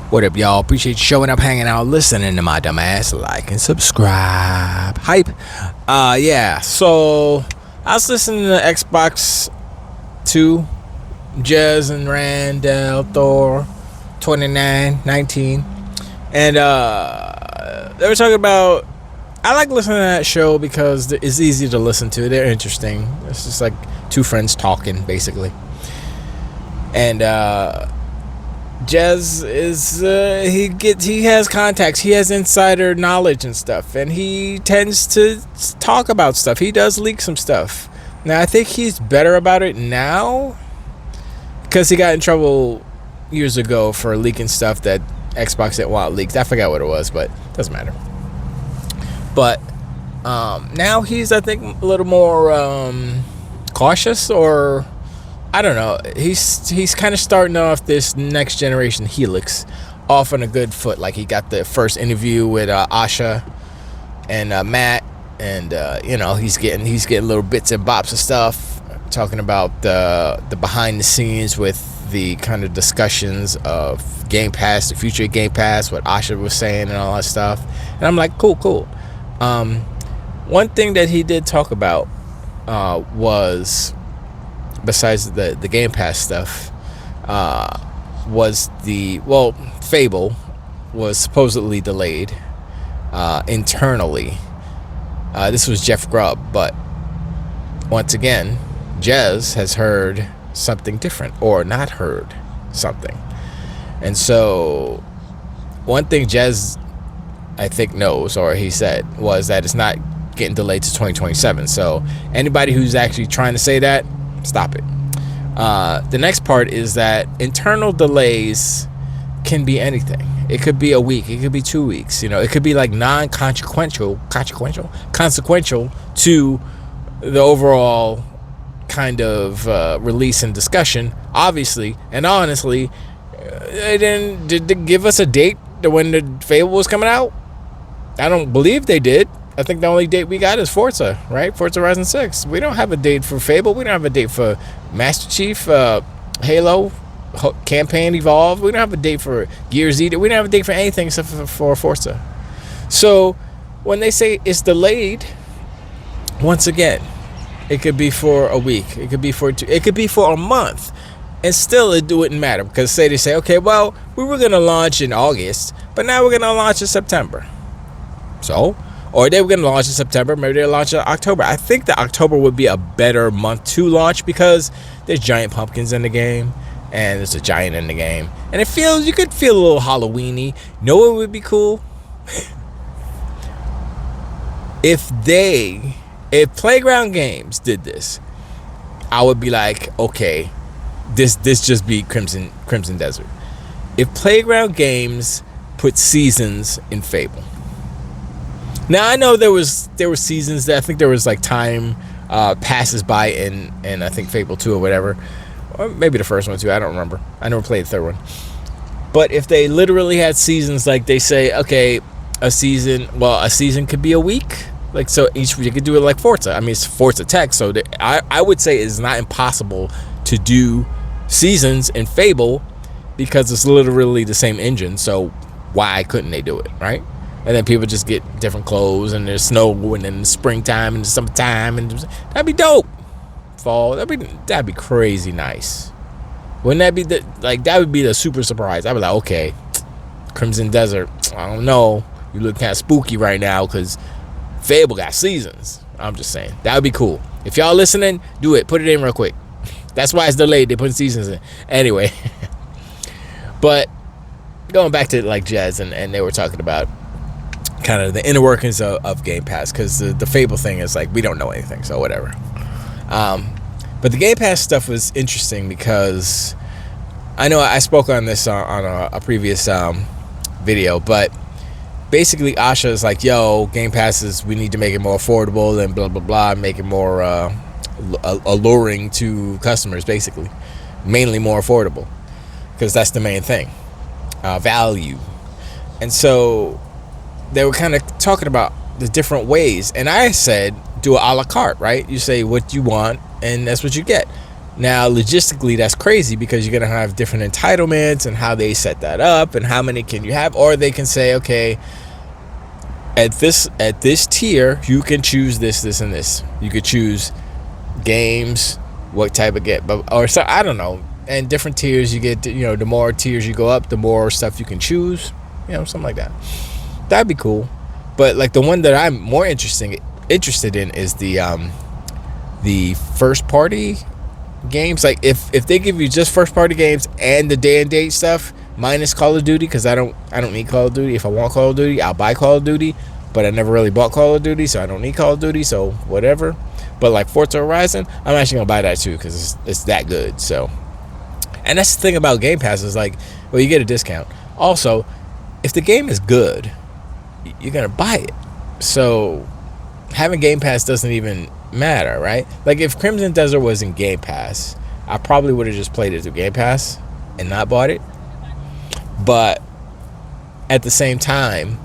What up, y'all? Appreciate you showing up, hanging out, listening to my dumb ass. Like and subscribe. Hype. Yeah. So I was listening to Xbox 2, Jez and Randall Thor 2919, and they were talking about. I like listening to that show because it's easy to listen to. They're interesting. It's just like two friends talking, basically. And Jez is he has contacts, he has insider knowledge and stuff, and he tends to talk about stuff. He does leak some stuff. Now I think he's better about it now because he got in trouble years ago for leaking stuff that Xbox didn't want leaked. I forgot what it was, but it doesn't matter. But now he's, I think, a little more cautious, or I don't know. He's kind of starting off this next generation Helix off on a good foot. Like he got the first interview with Asha and Matt, and he's getting little bits and bops of stuff, talking about the behind the scenes with the kind of discussions of Gamepass, the future of Gamepass, what Asha was saying and all that stuff. And I'm like, cool. One thing that he did talk about was, besides the Game Pass stuff, was Fable was supposedly delayed internally. This was Jeff Grubb, but once again, Jez has heard something different or not heard something. And so one thing Jez, I think, knows, or he said, was that it's not getting delayed to 2027. So anybody who's actually trying to say that, stop it. The next part is that internal delays can be anything. It could be a week, it could be 2 weeks, it could be like consequential to the overall kind of release and discussion, obviously. And honestly, did they give us a date to when the Fable was coming out? I don't believe they did. I think the only date we got is Forza, right? Forza Horizon 6. We don't have a date for Fable. We don't have a date for Master Chief, Halo, Campaign Evolved. We don't have a date for Gears either. We don't have a date for anything except for Forza. So when they say it's delayed, once again, it could be for a week. It could be for it could be for a month. And still it wouldn't matter, because they say, okay, well, we were going to launch in August, but now we're going to launch in September. So, or they were going to launch in September, maybe they'll launch in October. I think that October would be a better month to launch because there's giant pumpkins in the game, and there's a giant in the game, and you could feel a little Halloween-y. Know what would be cool? If Playground Games did this, I would be like, okay, this just be Crimson Desert. If Playground Games put seasons in Fable. Now I know there were seasons that I think there was like time passes by in I think Fable 2 or whatever, or maybe the first one too. I don't remember. I never played the third one. But if they literally had seasons, like they say, okay, a season could be a week. Like, so each you could do it like Forza. I mean, it's Forza Tech, so I would say it's not impossible to do seasons in Fable because it's literally the same engine. So why couldn't they do it, right? And then people just get different clothes, and there's snow, and then springtime and summertime, and that'd be dope. Fall, that'd be crazy nice. Wouldn't that be that would be the super surprise? I'd be like, okay, Crimson Desert, I don't know, you look kind of spooky right now because Fable got seasons. I'm just saying, that would be cool. If y'all listening, do it, put it in real quick. That's why it's delayed. They put seasons in anyway. But going back to like Jez, and they were talking about kind of the inner workings of Game Pass, because the Fable thing is like, we don't know anything, so whatever. But the Game Pass stuff was interesting because I know I spoke on this on a previous video, but basically Asha is like, yo, Game Pass we need to make it more affordable and blah blah blah, make it more alluring to customers, basically, mainly more affordable, because that's the main thing, value. And so they were kind of talking about the different ways, and I said do a la carte, right? You say what you want and that's what you get. Now, logistically, that's crazy because you're going to have different entitlements and how they set that up and how many can you have. Or they can say, okay, at this tier, you can choose this, this, and this. You could choose games, what type of game, or so, I don't know. And different tiers you get, the more tiers you go up, the more stuff you can choose, something like that. That'd be cool. But like the one that I'm more interested in is the first party games. Like if they give you just first party games and the day and date stuff minus Call of Duty, because I don't need Call of Duty. If I want Call of Duty, I'll buy Call of Duty, but I never really bought Call of Duty, so I don't need Call of Duty, so whatever. But like Forza Horizon, I'm actually gonna buy that too because it's that good. So, and that's the thing about Game Pass is like, well, you get a discount. Also, if the game is good, you're gonna buy it. So having Game Pass doesn't even matter, right? Like if Crimson Desert was in Game Pass, I probably would have just played it through Game Pass and not bought it. But at the same time,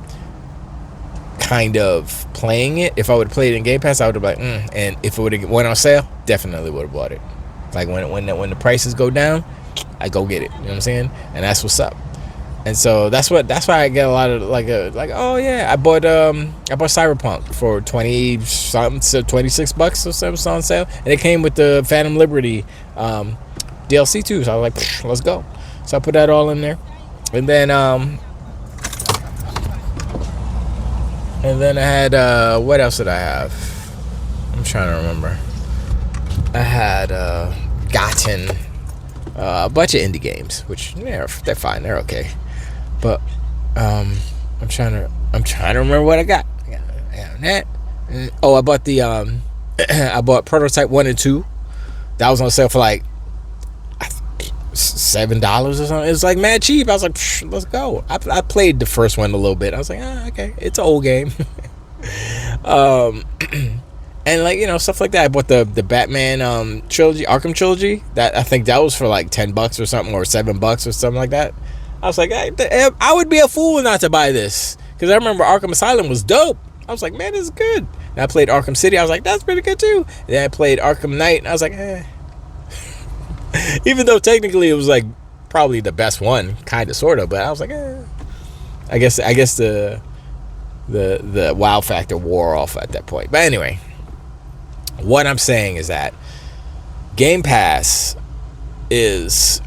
kind of playing it, if I would have played it in Game Pass, I would have been like, and if it would have went on sale, definitely would have bought it. Like when the prices go down, I go get it. You know what I'm saying? And that's what's up. And so that's why I get a lot of like oh yeah, I bought Cyberpunk for 20 something, so $26 or something on sale, and it came with the Phantom Liberty DLC too. So I was like, let's go. So I put that all in there, and then I had what else did I have? I'm trying to remember. I had gotten a bunch of indie games, which they're fine, they're okay. But I'm trying to remember what I got. That. Oh, I bought the I bought Prototype 1 and 2. That was on sale for like $7 or something. It was like mad cheap. I was like, let's go. I played the first one a little bit. I was like, okay, it's an old game. And like, stuff like that. I bought the Batman trilogy, Arkham trilogy. That I think that was for like $10 or something, or $7 or something like that. I was like, I would be a fool not to buy this, because I remember Arkham Asylum was dope. I was like, man, this is good. And I played Arkham City. I was like, that's pretty good too. And then I played Arkham Knight, and I was like, even though technically it was like probably the best one, kind of, sort of, but I was like, I guess the wow factor wore off at that point. But anyway, what I'm saying is that Game Pass is,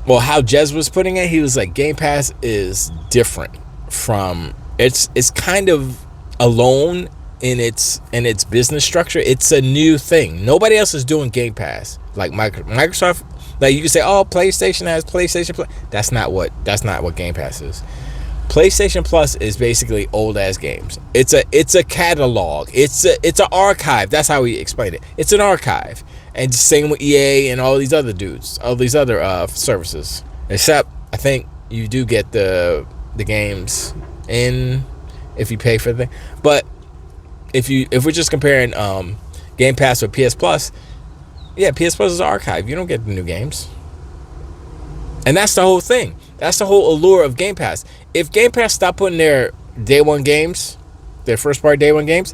well, how Jez was putting it, he was like, Game Pass is different from, it's kind of alone in its business structure. It's a new thing. Nobody else is doing Game Pass. Like Microsoft, like you can say, oh, PlayStation has PlayStation Plus. That's not what Game Pass is. PlayStation Plus is basically old ass games. It's a catalog. It's an archive. That's how we explain it. It's an archive. And same with EA and all these other services. Except I think you do get the games in if you pay for the thing. But if we're just comparing Game Pass with PS Plus, yeah, PS Plus is an archive. You don't get the new games. And that's the whole thing. That's the whole allure of Game Pass. If Game Pass stopped putting their day one games, their first party day one games,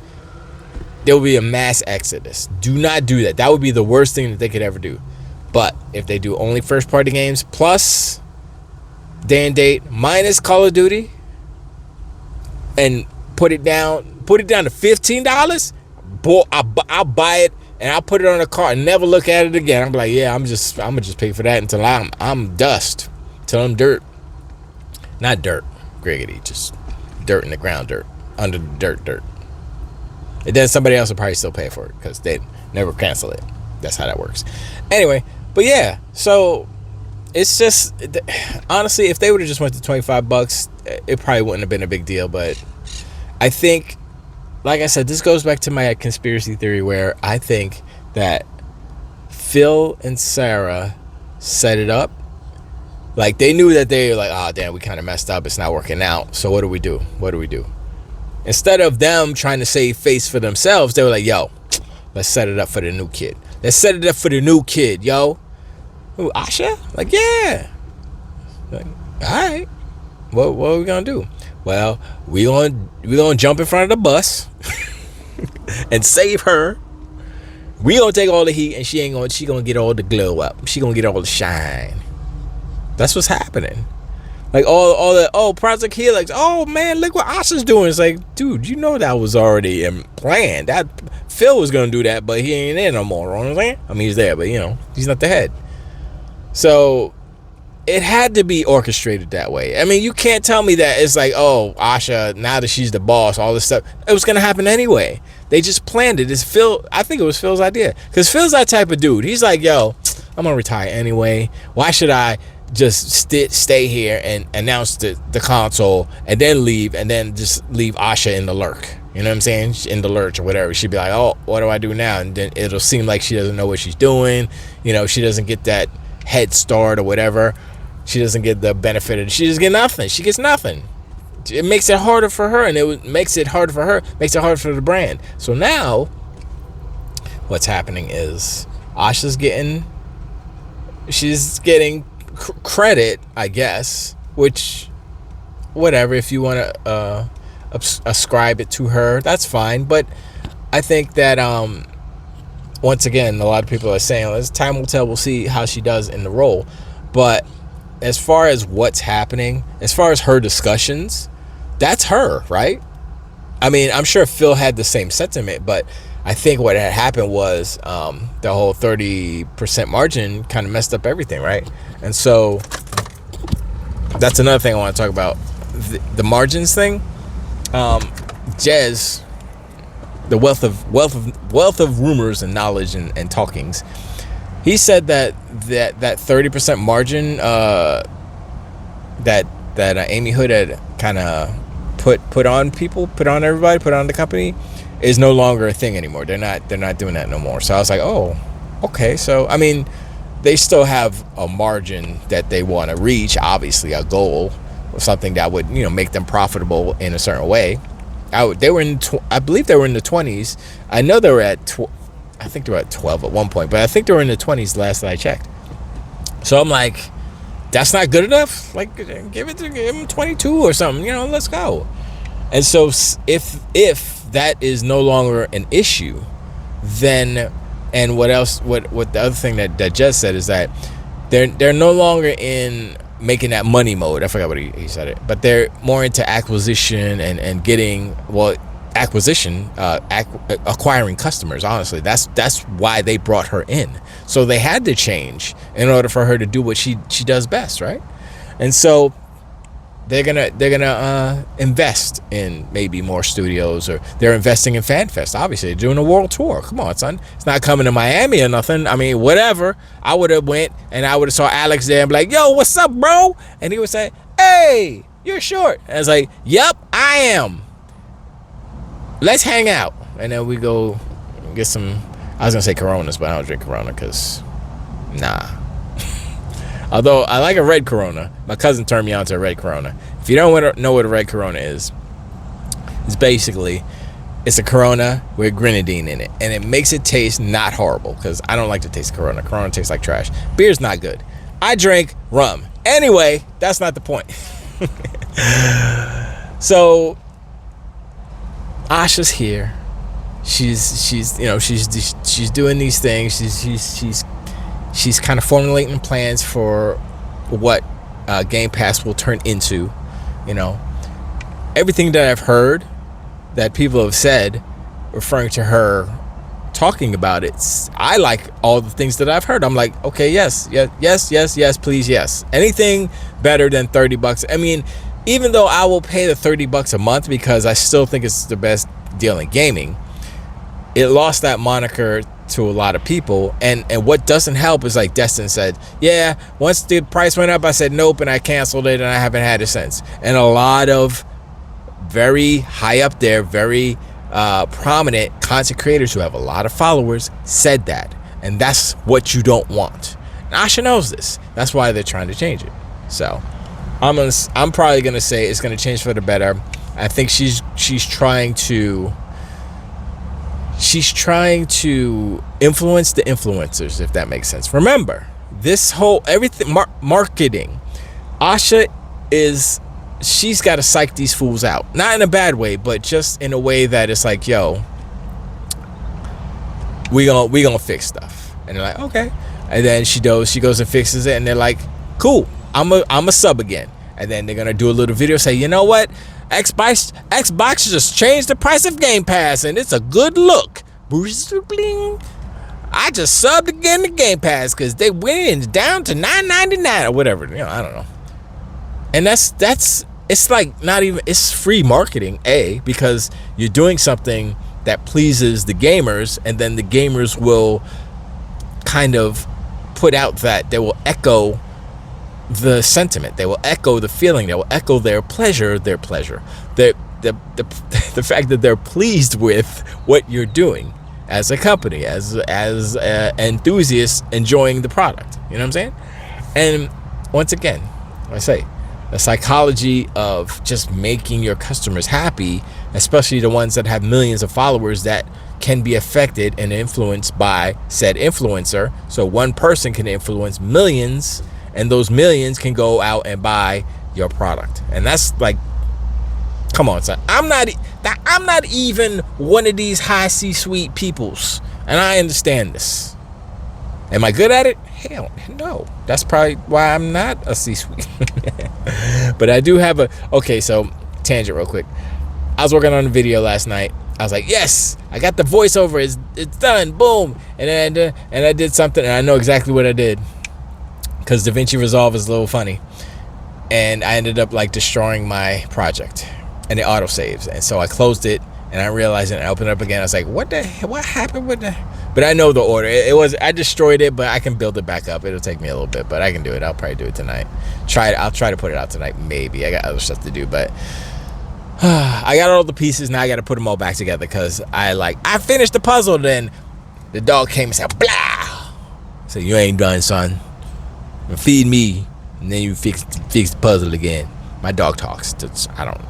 there will be a mass exodus. Do not do that. That would be the worst thing that they could ever do. But if they do only first party games plus day and date minus Call of Duty, and put it down to $15, boy, I'll buy it and I'll put it on a cart and never look at it again. I'm like, yeah, I'm gonna just pay for that until I'm dust, till I'm dirt. Not dirt, griggity, just dirt in the ground, dirt under the dirt. And then somebody else will probably still pay for it because they never cancel it. That's how that works. Anyway, but yeah, so it's just, honestly, if they would have just went to $25, it probably wouldn't have been a big deal. But I think, like I said, this goes back to my conspiracy theory where I think that Phil and Sarah set it up. Like, they knew that they were like, oh, damn, we kind of messed up. It's not working out. So what do we do? Instead of them trying to save face for themselves, they were like, yo, let's set it up for the new kid. Yo. Who, Asha? Like, yeah. Like, all right. What are we going to do? Well, we gonna jump in front of the bus and save her. We gonna take all the heat, and she gonna get all the glow up. She gonna get all the shine. That's what's happening. Like all the Project Helix. Oh man, look what Asha's doing. It's like, dude, you know that was already planned. That Phil was gonna do that, but he ain't there no more. You know what I'm saying? I mean, he's there, but he's not the head. So it had to be orchestrated that way. I mean, you can't tell me that it's like, oh, Asha, now that she's the boss, all this stuff. It was gonna happen anyway. They just planned it. It's Phil. I think it was Phil's idea, because Phil's that type of dude. He's like, yo, I'm gonna retire anyway. Why should I just stay here and announce the console and then leave, and then just leave Asha in the lurk? You know what I'm saying? In the lurch or whatever. She'd be like, oh, what do I do now? And then it'll seem like she doesn't know what she's doing. She doesn't get that head start or whatever. She doesn't get the benefit of it. She just get nothing. She gets nothing. It makes it harder for her, and makes it harder for her, makes it harder for the brand. So now what's happening is Asha's getting credit, I guess, which, whatever, if you want to ascribe it to her, that's fine. But I think that once again, a lot of people are saying, as time will tell, we'll see how she does in the role. But as far as what's happening, as far as her discussions, that's her, right? I mean, I'm sure Phil had the same sentiment, but I think what had happened was the whole 30% margin kind of messed up everything, right? And so that's another thing I want to talk about, the margins thing. Jez, the wealth of rumors and knowledge and talkings, he said that 30% margin that Amy Hood had kind of put on everybody, put on the company, is no longer a thing anymore. They're not doing that no more. So I was like, oh, okay. So I mean, they still have a margin that they want to reach, obviously a goal or something that would make them profitable in a certain way. I believe they were in the 20s. I know they were I think they were at 12 at one point, but I think they were in the 20s last that I checked. So I'm like, that's not good enough. Like, give them 22 or something. Let's go. And so if that is no longer an issue, then, and what else? What the other thing that Jez said is that they're no longer in making that money mode. I forgot what he said it, but they're more into acquisition and getting acquiring customers. Honestly, that's why they brought her in. So they had to change in order for her to do what she does best, right? And so they're gonna invest in maybe more studios, or they're investing in FanFest. Obviously, they're doing a world tour. Come on, son, it's not coming to Miami or nothing. I mean, whatever. I would have went and I would have saw Alex there and be like, "Yo, what's up, bro?" And he would say, "Hey, you're short." And I was like, "Yep, I am. Let's hang out." And then we go get some. I was gonna say Coronas, but I don't drink Corona because, nah. Although I like a red Corona. My cousin turned me on to a red Corona. If you don't know what a red Corona is, it's a Corona with grenadine in it, and it makes it taste not horrible, because I don't like to taste Corona. Corona tastes like trash. Beer's not good. I drink rum. Anyway, that's not the point. So Asha's here. She's doing these things. She's kind of formulating plans for what Gamepass will turn into. Everything that I've heard that people have said referring to her talking about it, I like all the things that I've heard. I'm like, okay, yes, please, yes. Anything better than $30. I mean, even though I will pay the $30 a month because I still think it's the best deal in gaming, it lost that moniker to a lot of people, and what doesn't help is, like Destin said, yeah, once the price went up, I said nope, and I canceled it, and I haven't had it since. And a lot of very high up there, very prominent content creators who have a lot of followers said that, and that's what you don't want. And Asha knows this. That's why they're trying to change it. So I'm probably gonna say it's gonna change for the better. I think she's trying to influence the influencers, if that makes sense. Remember, this whole everything marketing, Asha she's got to psych these fools out, not in a bad way, but just in a way that it's like, yo, we gonna fix stuff. And they're like, okay. And then she goes and fixes it, and they're like, cool, I'm a sub again. And then they're gonna do a little video, say, you know what, Xbox just changed the price of Game Pass, and it's a good look. I just subbed again to Game Pass because they went down to $9.99 or whatever. I don't know. And that's it's like not even, it's free marketing, because you're doing something that pleases the gamers, and then the gamers will kind of put out that they will echo the sentiment, they will echo the feeling, they will echo their pleasure, the fact that they're pleased with what you're doing as a company, as enthusiasts enjoying the product. You know what I'm saying? And once again, I say, the psychology of just making your customers happy, especially the ones that have millions of followers that can be affected and influenced by said influencer. So one person can influence millions, and those millions can go out and buy your product. And that's like, come on, son. I'm not even one of these high C-suite peoples, and I understand this. Am I good at it? Hell no. That's probably why I'm not a C-suite. But I do have okay, so tangent real quick. I was working on a video last night. I was like, yes, I got the voiceover. It's done. Boom. And I did something, and I know exactly what I did, because DaVinci Resolve is a little funny. And I ended up like destroying my project, and it auto saves. And so I closed it, and I realized it, and I opened it up again. I was like, what happened with the? But I know the order. I destroyed it, but I can build it back up. It'll take me a little bit, but I can do it. I'll probably do it tonight. I'll try to put it out tonight. Maybe I got other stuff to do, but I got all the pieces. Now I got to put them all back together, because I finished the puzzle. Then the dog came and said, blah. So you ain't done, son. Feed me, and then you fix the puzzle again. My dog talks. I don't know.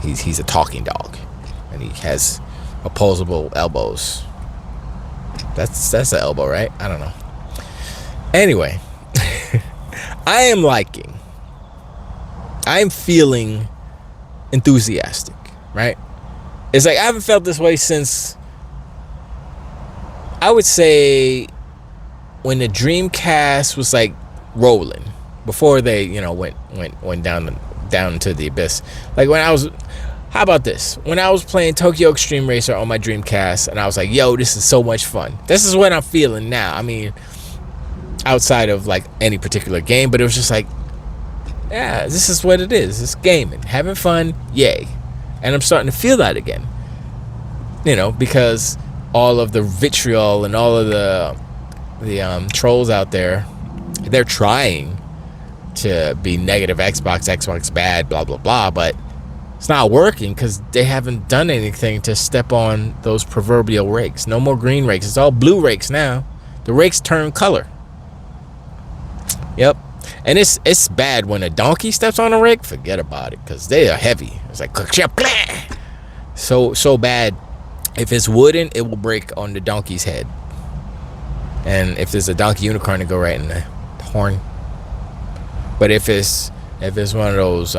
He's a talking dog, and he has opposable elbows. That's an elbow, right? I don't know. Anyway, I am feeling enthusiastic, right? It's like I haven't felt this way since, I would say, when the Dreamcast was like rolling, before they went down to the abyss. Like how about this? When I was playing Tokyo Extreme Racer on my Dreamcast, and I was like, yo, this is so much fun. This is what I'm feeling now. I mean, outside of like any particular game, but it was just like, yeah, this is what it is. It's gaming, having fun, yay. And I'm starting to feel that again. Because all of the vitriol and all of the trolls out there, they're trying to be negative Xbox bad, blah, blah, blah, but it's not working because they haven't done anything to step on those proverbial rakes. No more green rakes. It's all blue rakes now. The rakes turn color. Yep. And it's bad when a donkey steps on a rake. Forget about it, because they are heavy. It's like so bad. If it's wooden, it will break on the donkey's head. And if there's a donkey unicorn, it go right in the horn. But if it's one of those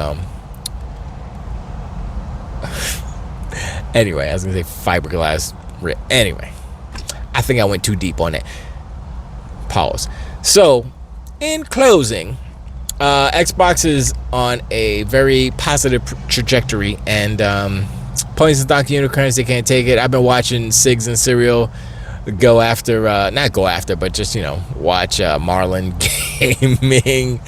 anyway, I was gonna say fiberglass. Anyway, I think I went too deep on it. Pause. So, in closing, Xbox is on a very positive trajectory, and ponies and donkey unicorns, they can't take it. I've been watching Sigs and Serial go after, not go after, but just watch Marlon gaming.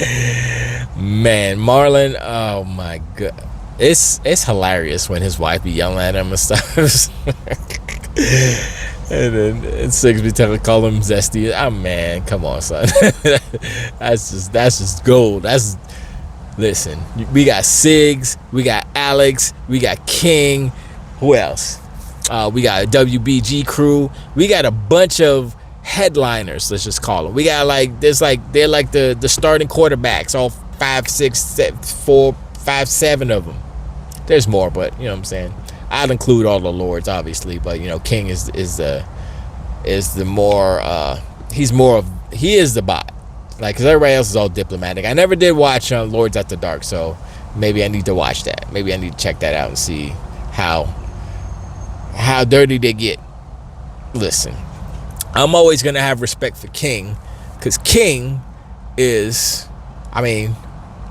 Man, Marlon, oh my god. It's hilarious when his wife be yelling at him and stuff. And then Sigs be call him Zesty. Oh man, come on, son. that's just gold. Listen, we got Sigs, we got Alex, we got King. Who else? We got a WBG crew. We got a bunch of headliners, let's just call them. We got they're like the starting quarterbacks, all 5, 6, 4, 5, 7 of them. There's more, but you know what I'm saying. I'd include all the lords, obviously, but King is the more he is the bot, like, because everybody else is all diplomatic. I never did watch Lords After Dark, so maybe I need to watch that. Maybe I need to check that out and see how dirty they get. listen, I'm always gonna have respect for King, because King is, I mean,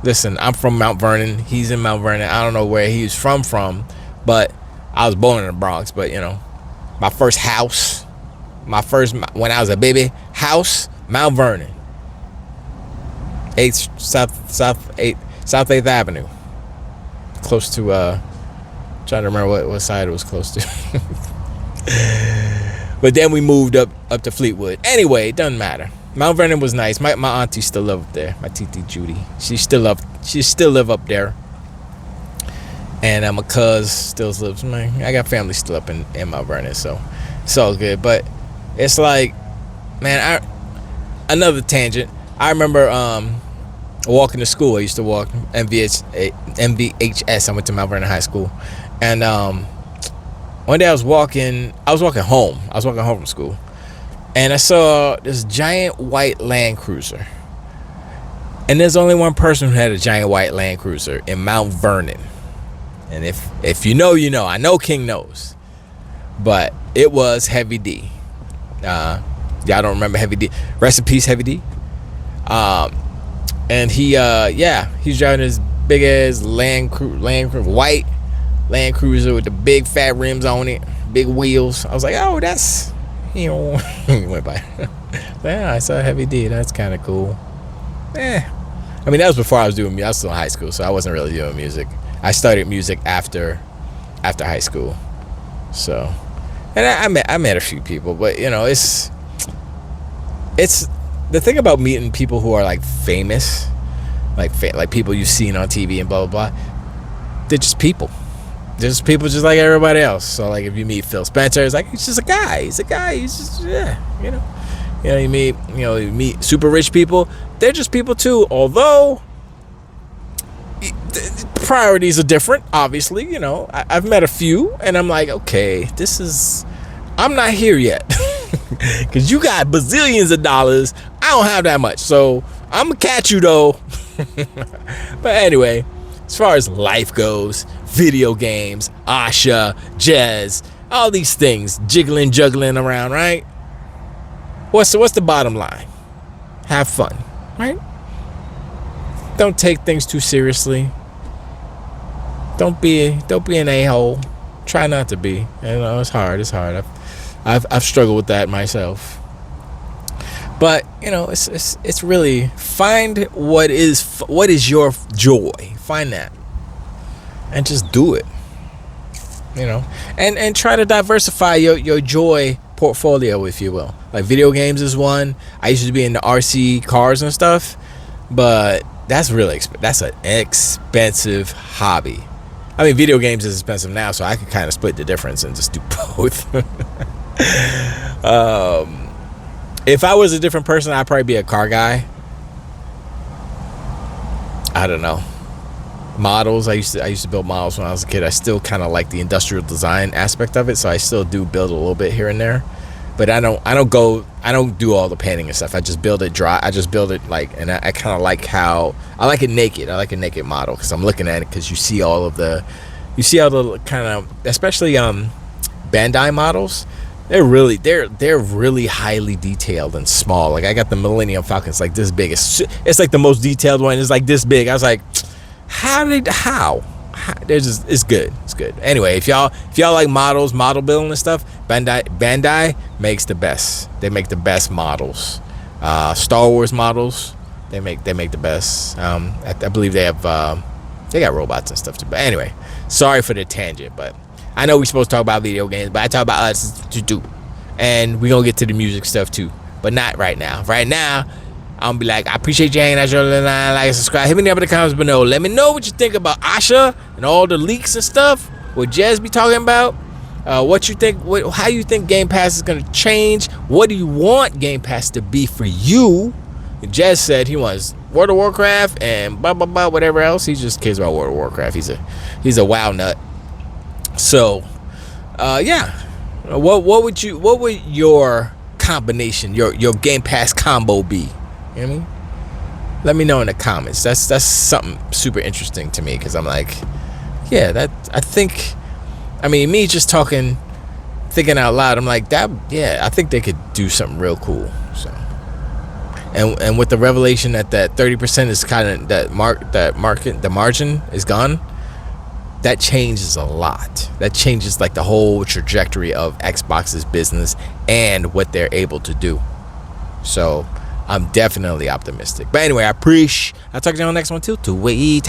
listen, I'm from Mount Vernon. He's in Mount Vernon. I don't know where he's from, but I was born in the Bronx. But you know, my first house, when I was a baby house, Mount Vernon, 8th South 8th Avenue, close to trying to remember what side it was close to. But then we moved up to Fleetwood. Anyway, it doesn't matter. Mount Vernon was nice. My auntie still live up there. My TT Judy. She still live up there. And my cuz still lives. I got family still up in Mount Vernon, so it's all good. But it's like, man, another tangent. I remember walking to school. I used to walk MVHS. I went to Mount Vernon High School, and one day I was walking home. I was walking home from school, and I saw this giant white Land Cruiser. And there's only one person who had a giant white Land Cruiser in Mount Vernon. And if you know, you know. I know King knows. But it was Heavy D. Y'all don't remember Heavy D. Rest in peace, Heavy D. And he's driving this big ass white Land Cruiser with the big fat rims on it, big wheels. I was like, oh, that's, he went by. Yeah, I saw Heavy D. That's kind of cool. I mean, that was before I was doing music. I was still in high school, so I wasn't really doing music. I started music after high school. So, and I met a few people, but you know, it's the thing about meeting people who are like famous, like people you've seen on TV and blah blah blah. They're just people. They're just people, just like everybody else. So, like, if you meet Phil Spencer, it's like, he's just a guy. He's a guy. He's just, yeah, you know. You meet super rich people. They're just people too. Although priorities are different, obviously. You know, I've met a few, and I'm like, okay, I'm not here yet, because you got bazillions of dollars. I don't have that much, so I'm gonna catch you though. But anyway, as far as life goes, video games, Asha, jazz, all these things, juggling around, right? What's the bottom line? Have fun, right? Don't take things too seriously. Don't be an a-hole. Try not to be. You know, it's hard. I've struggled with that myself. But you know, it's really, find what is your joy. Find that, and just do it. You know, and try to diversify your joy portfolio, if you will. Like, video games is one. I used to be into RC cars and stuff, but that's really that's an expensive hobby. I mean, video games is expensive now, so I could kind of split the difference and just do both. If I was a different person, I'd probably be a car guy. I don't know. Models, I used to build models when I was a kid. I still kind of like the industrial design aspect of it, so I still do build a little bit here and there. But I don't do all the painting and stuff. I just build it dry. I just build it and I kind of like how I like it naked. I like a naked model because I'm looking at it, because you see all the kind of, especially Bandai models. They're really highly detailed and small. Like, I got the Millennium Falcon. It's like this big. It's like the most detailed one. It's like this big. I was like, it's good. It's good. Anyway, if y'all like models, model building and stuff, Bandai makes the best. They make the best models. Star Wars models, they make the best. I believe they got robots and stuff too. But anyway, sorry for the tangent, but I know we're supposed to talk about video games, but I talk about us too. And we're gonna get to the music stuff too, but not right now. Right now, I'm gonna be like, I appreciate you hanging out, like and subscribe. Hit me up in the comments below. Let me know what you think about Asha and all the leaks and stuff. What Jez be talking about. What you think? How you think Game Pass is gonna change? What do you want Game Pass to be for you? Jez said he wants World of Warcraft and blah blah blah, whatever else. He just cares about World of Warcraft. He's a WoW nut. So, yeah. What would your combination, your Game Pass combo be? You know what I mean? Let me know in the comments. That's something super interesting to me, because I'm like, yeah, I mean, me just talking thinking out loud, I'm like, that, yeah, I think they could do something real cool. So, and with the revelation that 30% is kind of the margin is gone, that changes a lot. That changes like the whole trajectory of Xbox's business and what they're able to do. So I'm definitely optimistic. But anyway, I'll talk to you on the next one too. To wait.